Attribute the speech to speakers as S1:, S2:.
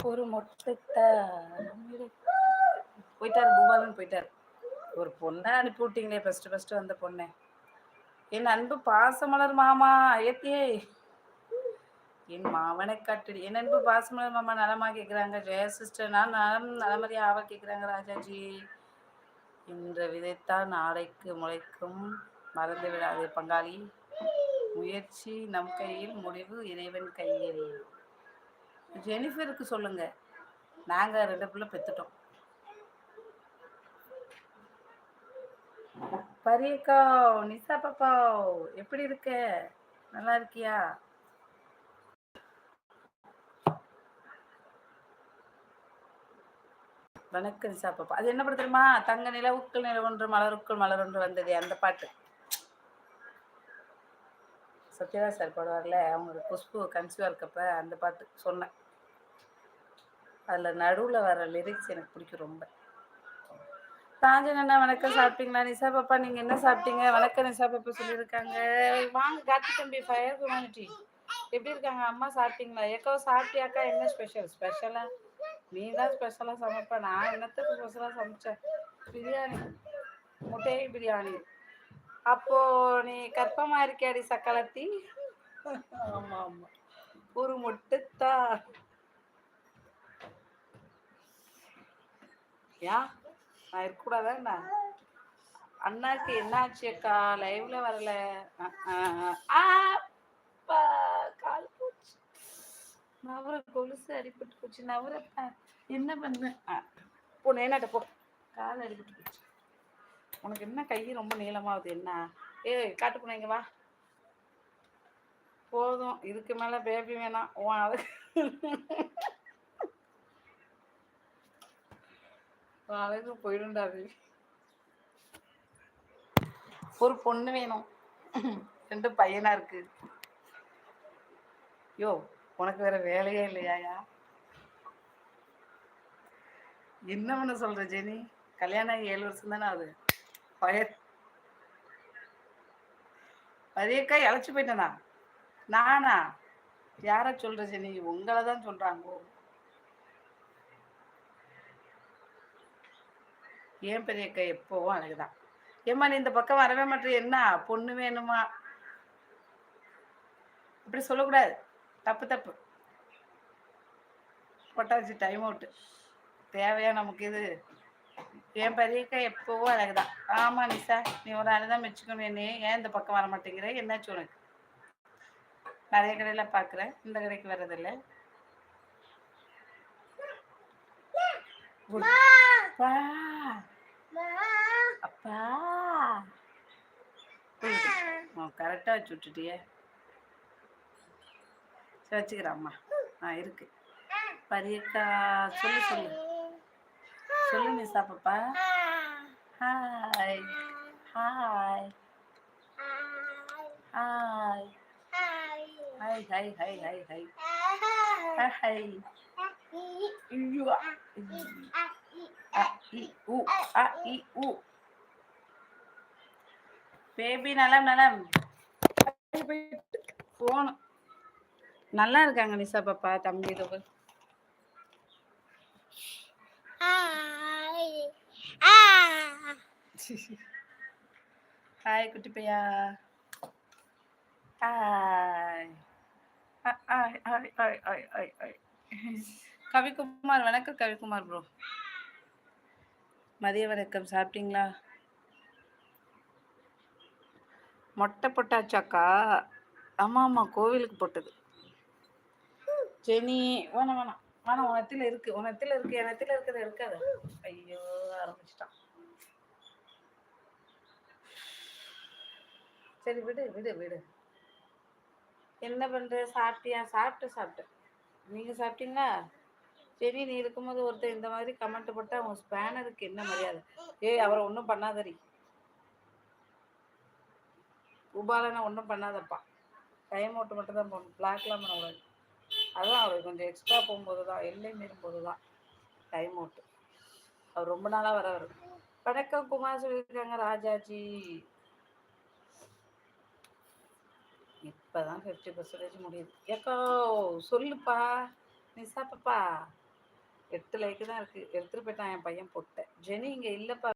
S1: ஒரு மொட்டை போயிட்டாரு, பூபாலன் போயிட்டாரு. ஒரு பொண்ணை அனுப்பி விட்டீங்களே, ஃபர்ஸ்ட் வந்த பொண்ணை. என் அன்பு பாசமலர் மாமா ஏத்தியே, என் மாவனை காட்டுடி. என் அன்பு பாசமலர் மாமா நலமா கேட்குறாங்க. ஜெயா சிஸ்டர் நான் நலமறியா ஆவ கேட்குறாங்க. ராஜாஜி, இன்று விதைத்தால் நாளைக்கு முளைக்கும், மறந்து விடாதே பங்காளி. முயற்சி நம் கையில், முடிவு இறைவன் கையில். ஜெனிஃபருக்கு சொல்லுங்க, நாங்க 2 பிள்ளை பெத்துட்டோம். பரியக்கா, நிசா பாப்பா எப்படி இருக்க? நல்லா இருக்கியா? வணக்கம் நிசா பாப்பா. அது என்ன படம் தெரியுமா? தங்க நிலவுக்குள் நிலவொன்று மலருக்குள் மலரொன்று வந்ததே, அந்த பாட்டு. சத்யராஜ் சார் பாடுவார்ல, அவங்க குஷ்பு கன்சியூவா இருக்கப்ப அந்த பாட்டு சொன்னேன். அதில் நடுவில் வர லிரிக்ஸ் எனக்கு பிடிக்கும் ரொம்ப. ராஜன் அண்ணா வணக்கம், சாப்பிட்டீங்களா? நிசா பாப்பா நீங்கள் என்ன சாப்பிட்டீங்க? வணக்கம் நிசா பாப்பா சொல்லியிருக்காங்க. வாங்க கார்த்தி தம்பி, ஃபயர் ஹியூமனிட்டி எப்படி இருக்காங்க? அம்மா சாப்பிட்டீங்களா? ஏக்கோ சாப்பிட்டியாக்கா? என்ன ஸ்பெஷலாக நீ தான் ஸ்பெஷலாக சமைப்ப, நான் என்னத்துக்கு ஸ்பெஷலாக சமைச்சேன்? பிரியாணி, முட்டை பிரியாணி. அப்போ நீ கற்பமா இருக்கியாடி சக்களத்தி? ஆமா ஆமா, ஒரு மொட்டுத்தா. யா நான் இருக்கக்கூடாதா என்ன? அண்ணாக்கு என்ன ஆச்சு அக்கா? லைவ்ல வரல. கால் போச்சு, நவர கொலுசு அடிபட்டு போச்சு. நவர என்ன பண்ண? போ நேனாட்ட போ, கால் அடிபட்டு போச்சு. உனக்கு என்ன கை ரொம்ப நீளமாகுது என்ன? ஏய் காட்டு போன, இங்க வா. போதும், இதுக்கு மேல பேபி வேணாம். அழகு போயிடும்டாது. ஒரு பொண்ணு வேணும், 2 பையனா இருக்கு. யோ உனக்கு வேற வேலையே இல்லையாயா? என்ன பண்ண சொல்ற ஜெனி? கல்யாணம் ஆகி 7 வருஷம் தானே ஆகுது. பரியக்கா இழைச்சி போயிட்டேனா? நானா? யார சொல்ற ஜெனி? உங்களை தான் சொல்றாங்க. ஏன் பெரியக்கா எப்பவும் அழகுதான். ஏம்மா நீ இந்த பக்கம் வரவே மாட்டேன், என்ன பொண்ணு வேணுமா? இப்படி சொல்லக்கூடாது, தப்பு தப்பு. போட்டாச்சு, டைம் அவுட்டு. தேவையா நமக்கு இது? என் பெரியக்கா எப்பவும் அழகுதான். ஆமா நிசா, நீ ஒரு ஆளுதான் மெச்சுக்கணும். என்னே ஏன் இந்த பக்கம் வர மாட்டேங்கிற? என்னாச்சு உனக்கு? நிறைய கடையில பாக்குறேன், இந்த கடைக்கு வர்றதில்லை. அப்பா கரெக்டா வச்சு விட்டுட்டியே. சரி வச்சுக்கிறேன் அம்மா. இருக்கு. பரியக்கா சொல்லு சொல்லு சொல்லு நிசா பாப்பா. Hi hi hi hi hi hi hi hi hi. Baby நலம் நலம். போன் நல்லா இருக்காங்க நிசா பாப்பா, தம்பி. ஹாய் குட்டி பையா. Hi hi hi hi hi hi hi. Kavikumar வணக்கம். கவிக்குமார் ப்ரோ மதிய வணக்கம். சாப்பிட்டீங்களா? மொட்டை போட்டாச்சாக்கா? ஆமா ஆமா, கோவிலுக்கு போட்டது. ஜெனி வேணாம் வேணாம் வேணாம், உனத்துல இருக்கு, உனத்துல இருக்கு, எனத்துல இருக்கிறத இருக்காது. ஐயோ ஆரம்பிச்சிட்டான். சரி விடு விடு விடு. என்ன பண்ற? சாப்பிட்டியா? சாப்பிட்டேன். நீங்க சாப்பிட்டீங்களா? சரி, நீ இருக்கும்போது ஒருத்தர் இந்த மாதிரி கமெண்ட் போட்டா உன் ஸ்பேனருக்கு என்ன மரியாதை? ஏய் அவரை ஒன்றும் பண்ணாதடி, உபாலனை ஒன்றும் பண்ணாதப்பா. டைம் அவுட் மட்டும் தான் போகணும், பிளாக்லாம் பண்ணக்கூடாது. அதுதான் அவர் கொஞ்சம் எக்ஸ்ட்ரா போகும்போது தான், எல்லை மீறும் போது தான் டைம் அவுட்டு. அவர் ரொம்ப நாளாக வரவர். வணக்கம் குமார் சொல்லியிருக்காங்க. ராஜாஜி இப்போதான் 50% முடியுது. ஏக்கோ சொல்லுப்பா நிசா பாப்பா. 8 லைக் தான் இருக்கு. எடுத்துட்டு போயிட்டான் என் பையன் பொட்ட. ஜெனி இங்க இல்லப்பா.